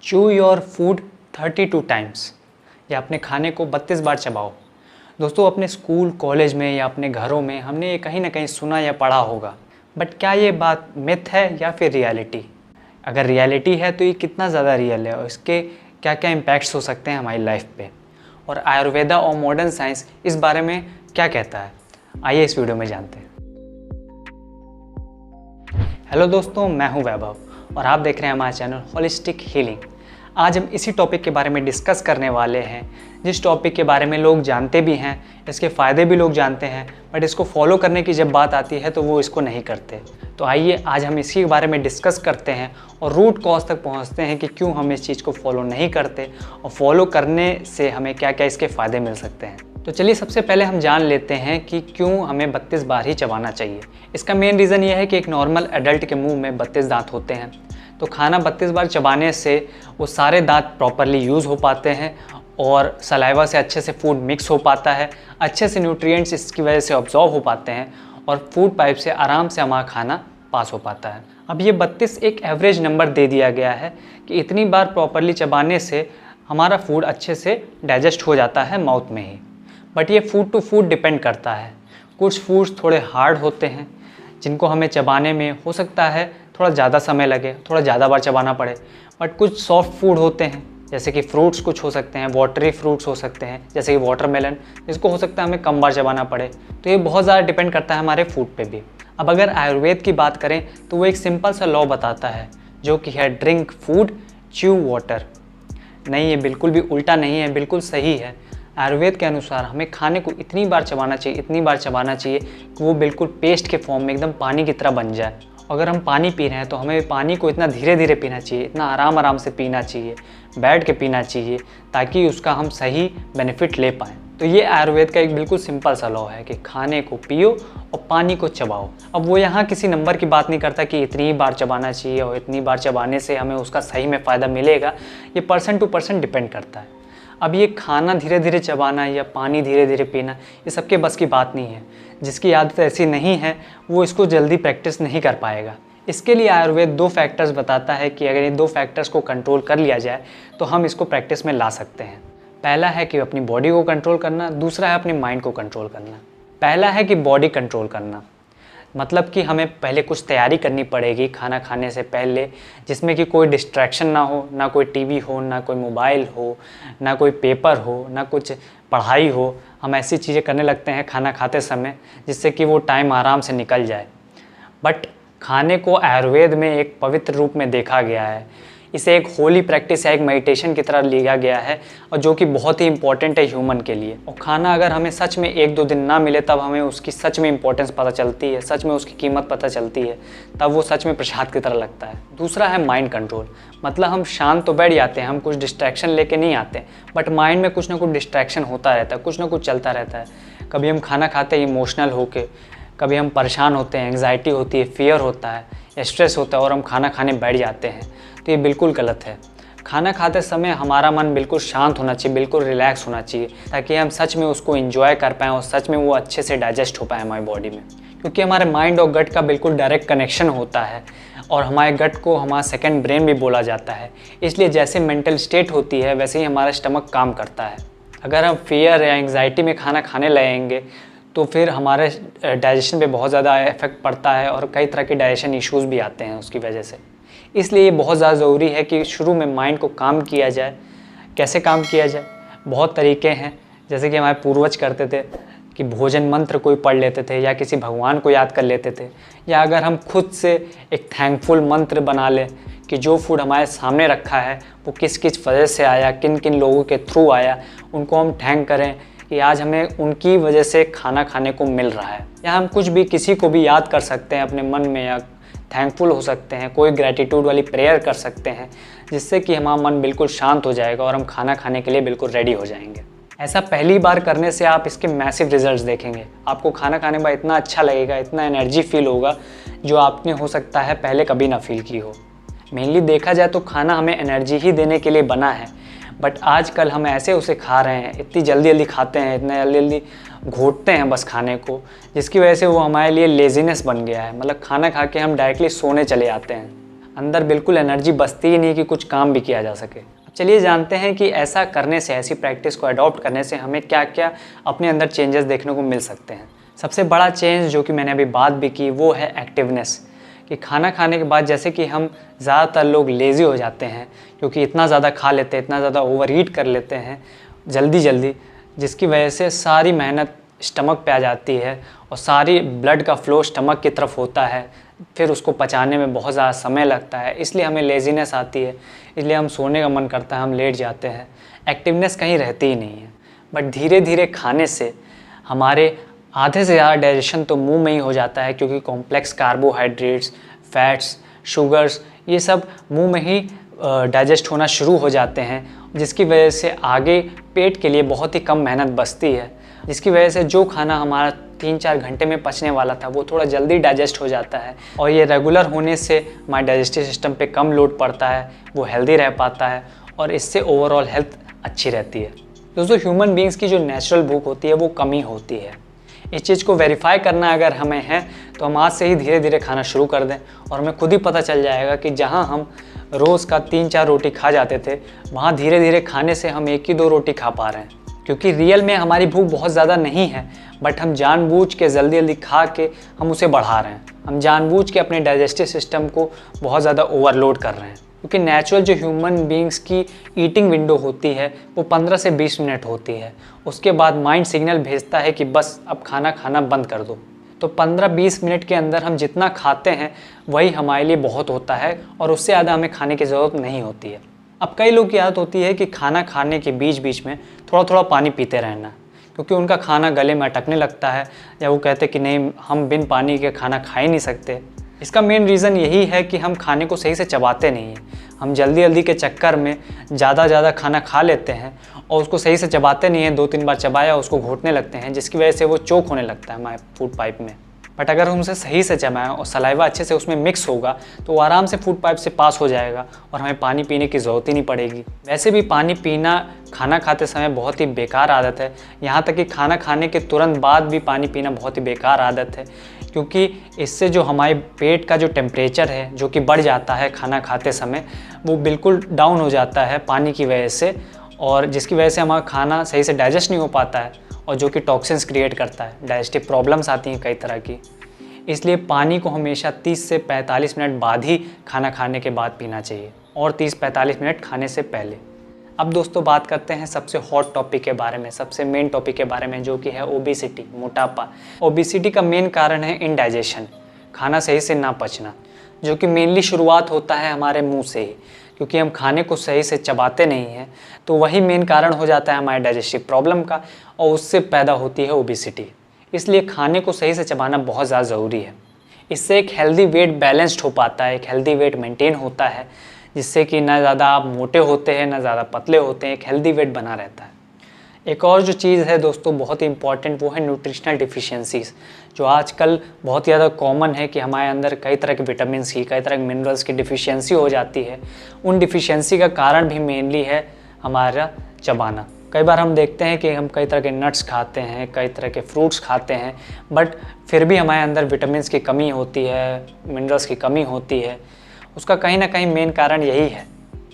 Chew your food 32 times या अपने खाने को 32 बार चबाओ। दोस्तों, अपने स्कूल कॉलेज में या अपने घरों में हमने ये कहीं ना कहीं सुना या पढ़ा होगा, बट क्या ये बात मिथ है या फिर रियलिटी? अगर रियलिटी है तो ये कितना ज़्यादा रियल है और इसके क्या क्या इम्पैक्ट्स हो सकते हैं हमारी लाइफ पे, और आयुर्वेदा और मॉडर्न साइंस इस बारे में क्या कहता है, आइए इस वीडियो में जानते हैं। हेलो दोस्तों, मैं हूं वैभव और आप देख रहे हैं हमारा चैनल होलिस्टिक हीलिंग। आज हम इसी टॉपिक के बारे में डिस्कस करने वाले हैं, जिस टॉपिक के बारे में लोग जानते भी हैं, इसके फ़ायदे भी लोग जानते हैं, बट इसको फॉलो करने की जब बात आती है तो वो इसको नहीं करते। तो आइए आज हम इसी के बारे में डिस्कस करते हैं और रूट कॉज तक पहुंचते हैं कि क्यों हम इस चीज़ को फॉलो नहीं करते और फॉलो करने से हमें क्या क्या इसके फ़ायदे मिल सकते हैं। तो चलिए सबसे पहले हम जान लेते हैं कि क्यों हमें 32 बार ही चबाना चाहिए। इसका मेन रीज़न ये है कि एक नॉर्मल एडल्ट के मुंह में 32 दांत होते हैं, तो खाना 32 बार चबाने से वो सारे दांत प्रॉपरली यूज़ हो पाते हैं और सलाइवा से अच्छे से फूड मिक्स हो पाता है, अच्छे से न्यूट्रिएंट्स इसकी वजह से ऑब्जॉर्व हो पाते हैं और फूड पाइप से आराम से हमारा खाना पास हो पाता है। अब ये 32 एक एवरेज नंबर दे दिया गया है कि इतनी बार प्रॉपरली चबाने से हमारा फूड अच्छे से डाइजेस्ट हो जाता है माउथ में ही। बट ये फूड टू फूड डिपेंड करता है। कुछ फूड्स थोड़े हार्ड होते हैं जिनको हमें चबाने में हो सकता है थोड़ा ज़्यादा समय लगे, थोड़ा ज़्यादा बार चबाना पड़े। बट कुछ सॉफ्ट फूड होते हैं जैसे कि फ्रूट्स कुछ हो सकते हैं, वाटरी फ्रूट्स हो सकते हैं जैसे कि वाटरमेलन, जिसको हो सकता है हमें कम बार चबाना पड़े। तो ये बहुत ज़्यादा डिपेंड करता है हमारे फूड पे भी। अब अगर आयुर्वेद की बात करें तो वो एक सिंपल सा लॉ बताता है जो कि है ड्रिंक फूड च्यू वाटर। नहीं, ये बिल्कुल भी उल्टा नहीं है, बिल्कुल सही है। आयुर्वेद के अनुसार हमें खाने को इतनी बार चबाना चाहिए, इतनी बार चबाना चाहिए कि वो बिल्कुल पेस्ट के फॉर्म में एकदम पानी की तरह बन जाए। अगर हम पानी पी रहे हैं तो हमें पानी को इतना धीरे धीरे पीना चाहिए, इतना आराम आराम से पीना चाहिए, बैठ के पीना चाहिए, ताकि उसका हम सही बेनिफिट ले पाएँ। तो ये आयुर्वेद का एक बिल्कुल सिंपल सा लॉ है कि खाने को पियो और पानी को चबाओ। अब वो यहाँ किसी नंबर की बात नहीं करता कि इतनी ही बार चबाना चाहिए और इतनी बार चबाने से हमें उसका सही में फ़ायदा मिलेगा। ये पर्सन टू पर्सन डिपेंड करता है। अब ये खाना धीरे धीरे चबाना या पानी धीरे धीरे पीना, ये सबके बस की बात नहीं है। जिसकी आदत ऐसी नहीं है वो इसको जल्दी प्रैक्टिस नहीं कर पाएगा। इसके लिए आयुर्वेद 2 फैक्टर्स बताता है कि अगर ये 2 फैक्टर्स को कंट्रोल कर लिया जाए तो हम इसको प्रैक्टिस में ला सकते हैं। पहला है कि अपनी बॉडी को कंट्रोल करना, दूसरा है अपने माइंड को कंट्रोल करना। पहला है कि बॉडी कंट्रोल करना, मतलब कि हमें पहले कुछ तैयारी करनी पड़ेगी खाना खाने से पहले, जिसमें कि कोई डिस्ट्रैक्शन ना हो, ना कोई टीवी हो, ना कोई मोबाइल हो, ना कोई पेपर हो, ना कुछ पढ़ाई हो। हम ऐसी चीज़ें करने लगते हैं खाना खाते समय जिससे कि वो टाइम आराम से निकल जाए। बट खाने को आयुर्वेद में एक पवित्र रूप में देखा गया है। इसे एक होली प्रैक्टिस या एक मेडिटेशन की तरह लिया गया है और जो कि बहुत ही इंपॉर्टेंट है ह्यूमन के लिए। और खाना अगर हमें सच में 1-2 दिन ना मिले तब हमें उसकी सच में इंपॉर्टेंस पता चलती है, सच में उसकी कीमत पता चलती है, तब वो सच में प्रसाद की तरह लगता है। दूसरा है माइंड कंट्रोल, मतलब हम शांत तो बैठ जाते हैं, हम कुछ डिस्ट्रैक्शन लेके नहीं आते, बट माइंड में कुछ ना कुछ डिस्ट्रैक्शन होता रहता है, कुछ ना कुछ चलता रहता है। कभी हम खाना खाते हैं इमोशनल होके, कभी हम परेशान होते हैं, एंग्जाइटी होती है, फियर होता है, स्ट्रेस होता है और हम खाना खाने बैठ जाते हैं। तो ये बिल्कुल गलत है। खाना खाते समय हमारा मन बिल्कुल शांत होना चाहिए, बिल्कुल रिलैक्स होना चाहिए, ताकि हम सच में उसको एंजॉय कर पाएँ और सच में वो अच्छे से डाइजेस्ट हो पाए हमारी बॉडी में। क्योंकि हमारे माइंड और गट का बिल्कुल डायरेक्ट कनेक्शन होता है और हमारे गट को हमारा सेकंड ब्रेन भी बोला जाता है। इसलिए जैसे मेंटल स्टेट होती है वैसे ही हमारा स्टमक काम करता है। अगर हम फियर या एंग्जाइटी में खाना खाने लगेंगे तो फिर हमारे डाइजेशन पे बहुत ज़्यादा इफेक्ट पड़ता है और कई तरह के डाइजेशन इश्यूज़ भी आते हैं उसकी वजह से। इसलिए ये बहुत ज़्यादा ज़रूरी है कि शुरू में माइंड को काम किया जाए। कैसे काम किया जाए? बहुत तरीके हैं, जैसे कि हमारे पूर्वज करते थे कि भोजन मंत्र कोई पढ़ लेते थे या किसी भगवान को याद कर लेते थे, या अगर हम खुद से एक थैंकफुल मंत्र बना लें कि जो फूड हमारे सामने रखा है वो किस किस वजह से आया, किन किन लोगों के थ्रू आया, उनको हम थैंक करें कि आज हमें उनकी वजह से खाना खाने को मिल रहा है। या हम कुछ भी किसी को भी याद कर सकते हैं अपने मन में, या थैंकफुल हो सकते हैं, कोई ग्रैटिट्यूड वाली प्रेयर कर सकते हैं, जिससे कि हमारा मन बिल्कुल शांत हो जाएगा और हम खाना खाने के लिए बिल्कुल रेडी हो जाएंगे। ऐसा पहली बार करने से आप इसके मैसिव रिजल्ट्स देखेंगे। आपको खाना खाने में इतना अच्छा लगेगा, इतना एनर्जी फील होगा जो आपने हो सकता है पहले कभी ना फील की हो। मेनली देखा जाए तो खाना हमें एनर्जी ही देने के लिए बना है, बट आजकल हम ऐसे उसे खा रहे हैं, इतनी जल्दी जल्दी खाते हैं, इतना जल्दी जल्दी घोटते हैं बस खाने को, जिसकी वजह से वो हमारे लिए लेजीनेस बन गया है। मतलब खाना खा के हम डायरेक्टली सोने चले जाते हैं। अंदर बिल्कुल एनर्जी बचती ही नहीं कि कुछ काम भी किया जा सके। अब चलिए जानते हैं कि ऐसा करने से, ऐसी प्रैक्टिस को अडॉप्ट करने से हमें क्या क्या अपने अंदर चेंजेस देखने को मिल सकते हैं। सबसे बड़ा चेंज जो कि मैंने अभी बात भी की वो है एक्टिवनेस, कि खाना खाने के बाद जैसे कि हम ज़्यादातर लोग लेज़ी हो जाते हैं क्योंकि इतना ज़्यादा खा लेते हैं, इतना ज़्यादा ओवर ईट कर लेते हैं जल्दी जल्दी, जिसकी वजह से सारी मेहनत स्टमक पे आ जाती है और सारी ब्लड का फ्लो स्टमक की तरफ होता है, फिर उसको पचाने में बहुत ज़्यादा समय लगता है, इसलिए हमें लेज़ीनेस आती है, इसलिए हम सोने का मन करता है, हम लेट जाते हैं, एक्टिवनेस कहीं रहती ही नहीं है। बट धीरे धीरे खाने से हमारे आधे से ज़्यादा डाइजेशन तो मुंह में ही हो जाता है, क्योंकि कॉम्प्लेक्स कार्बोहाइड्रेट्स, फैट्स, शुगर्स ये सब मुंह में ही डाइजेस्ट होना शुरू हो जाते हैं, जिसकी वजह से आगे पेट के लिए बहुत ही कम मेहनत बचती है, जिसकी वजह से जो खाना हमारा 3-4 घंटे में पचने वाला था वो थोड़ा जल्दी डाइजेस्ट हो जाता है। और ये रेगुलर होने से हमारे डाइजेस्टिव सिस्टम पे कम लोड पड़ता है, वो हेल्दी रह पाता है और इससे ओवरऑल हेल्थ अच्छी रहती है। दोस्तों, ह्यूमन बींग्स की जो नेचुरल भूख होती है वो कम ही होती है। इस चीज़ को वेरीफाई करना अगर हमें है तो हम आज से ही धीरे धीरे खाना शुरू कर दें और हमें खुद ही पता चल जाएगा कि जहां हम रोज़ का 3-4 रोटी खा जाते थे, वहां धीरे धीरे खाने से हम 1 ही 2 रोटी खा पा रहे हैं। क्योंकि रियल में हमारी भूख बहुत ज़्यादा नहीं है, बट हम जानबूझ के जल्दी जल्दी खा के हम उसे बढ़ा रहे हैं। हम जानबूझ के अपने डाइजेस्टिव सिस्टम को बहुत ज़्यादा ओवरलोड कर रहे हैं। क्योंकि नेचुरल जो ह्यूमन बींग्स की ईटिंग विंडो होती है वो 15 से 20 मिनट होती है। उसके बाद माइंड सिग्नल भेजता है कि बस अब खाना खाना बंद कर दो। तो 15-20 मिनट के अंदर हम जितना खाते हैं वही हमारे लिए बहुत होता है और उससे ज़्यादा हमें खाने की ज़रूरत नहीं होती है। अब कई लोग की आदत होती है कि खाना खाने के बीच बीच में थोड़ा थोड़ा पानी पीते रहना, क्योंकि उनका खाना गले में अटकने लगता है, या वो कहते हैं कि नहीं, हम बिन पानी के खाना खा ही नहीं सकते। इसका मेन रीज़न यही है कि हम खाने को सही से चबाते नहीं हैं। हम जल्दी जल्दी के चक्कर में ज़्यादा खाना खा लेते हैं और उसको सही से चबाते नहीं हैं। 2-3 बार चबाया उसको घोटने लगते हैं, जिसकी वजह से वो चोक होने लगता है हमारे फूड पाइप में। बट अगर हम उसे सही से चबाएं और सलाइवा अच्छे से उसमें मिक्स होगा तो वो आराम से फूड पाइप से पास हो जाएगा और हमें पानी पीने की ज़रूरत ही नहीं पड़ेगी। वैसे भी पानी पीना खाना खाते समय बहुत ही बेकार आदत है। यहाँ तक कि खाना खाने के तुरंत बाद भी पानी पीना बहुत ही बेकार आदत है, क्योंकि इससे जो हमारे पेट का जो टेम्परेचर है जो कि बढ़ जाता है खाना खाते समय, वो बिल्कुल डाउन हो जाता है पानी की वजह से, और जिसकी वजह से हमारा खाना सही से डाइजेस्ट नहीं हो पाता है और जो कि टॉक्सिन्स क्रिएट करता है। डाइजेस्टिव प्रॉब्लम्स आती हैं कई तरह की। इसलिए पानी को हमेशा 30 से 45 मिनट बाद ही खाना खाने के बाद पीना चाहिए और 30-45 मिनट खाने से पहले। अब दोस्तों बात करते हैं सबसे हॉट टॉपिक के बारे में, सबसे मेन टॉपिक के बारे में, जो कि है ओबेसिटी, मोटापा। ओबेसिटी का मेन कारण है इनडाइजेशन, खाना सही से ना पचना, जो कि मेनली शुरुआत होता है हमारे मुंह से ही, क्योंकि हम खाने को सही से चबाते नहीं हैं। तो वही मेन कारण हो जाता है हमारे डाइजेस्टिव प्रॉब्लम का और उससे पैदा होती है ओबेसिटी। इसलिए खाने को सही से चबाना बहुत ज़्यादा ज़रूरी है। इससे एक हेल्दी वेट बैलेंस्ड हो पाता है, एक हेल्दी वेट मेंटेन होता है, जिससे कि ना ज़्यादा आप मोटे होते हैं ना ज़्यादा पतले होते हैं, एक हेल्दी वेट बना रहता है। एक और जो चीज़ है दोस्तों बहुत ही इंपॉर्टेंट, वो है न्यूट्रिशनल डिफिशियंसीज़, जो आजकल बहुत ज़्यादा कॉमन है कि हमारे अंदर कई तरह के विटामिन्स की, कई तरह के मिनरल्स की डिफिशियंसी हो जाती है। उन डिफिशियंसी का कारण भी मेनली है हमारा चबाना। कई बार हम देखते हैं कि हम कई तरह के नट्स खाते हैं, कई तरह के फ्रूट्स खाते हैं, बट फिर भी हमारे अंदर विटामिन्स की कमी होती है, मिनरल्स की कमी होती है। उसका कहीं ना कहीं मेन कारण यही है।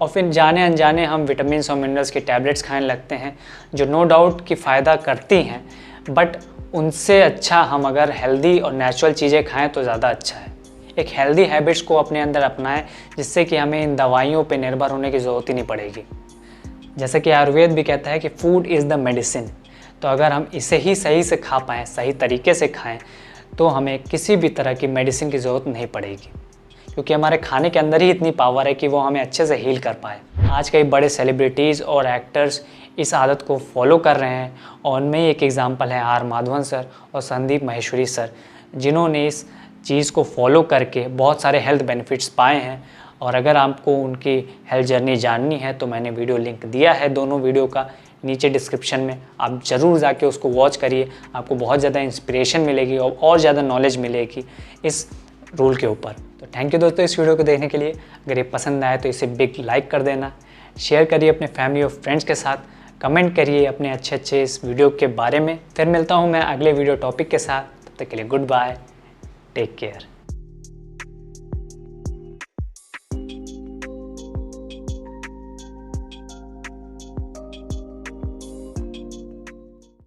और फिर जाने अनजाने हम विटामिन्स और मिनरल्स की टैबलेट्स खाने लगते हैं, जो नो डाउट कि फ़ायदा करती हैं, बट उनसे अच्छा हम अगर हेल्दी और नेचुरल चीज़ें खाएं तो ज़्यादा अच्छा है। एक हेल्दी हैबिट्स को अपने अंदर अपनाएं, जिससे कि हमें इन दवाइयों पे निर्भर होने की ज़रूरत ही नहीं पड़ेगी। जैसे कि आयुर्वेद भी कहता है कि फूड इज़ द मेडिसिन। तो अगर हम इसे ही सही से खा पाएँ, सही तरीके से खाएँ, तो हमें किसी भी तरह की मेडिसिन की ज़रूरत नहीं पड़ेगी, क्योंकि हमारे खाने के अंदर ही इतनी पावर है कि वो हमें अच्छे से हील कर पाए। आज कई बड़े सेलिब्रिटीज़ और एक्टर्स इस आदत को फॉलो कर रहे हैं, और उनमें एक एग्जांपल है आर माधवन सर और संदीप माहेश्वरी सर, जिन्होंने इस चीज़ को फॉलो करके बहुत सारे हेल्थ बेनिफिट्स पाए हैं। और अगर आपको उनकी हेल्थ जर्नी जाननी है तो मैंने वीडियो लिंक दिया है दोनों वीडियो का नीचे डिस्क्रिप्शन में, आप ज़रूर जाके उसको वॉच करिए। आपको बहुत ज़्यादा इंस्पिरेशन मिलेगी और ज़्यादा नॉलेज मिलेगी इस रूल के ऊपर। तो थैंक यू दोस्तों इस वीडियो को देखने के लिए। अगर ये पसंद आए तो इसे बिग लाइक कर देना, शेयर करिए अपने फैमिली और फ्रेंड्स के साथ, कमेंट करिए अपने अच्छे इस वीडियो के बारे में। फिर मिलता हूँ मैं अगले वीडियो टॉपिक के साथ, तब तक के लिए गुड बाय, टेक केयर।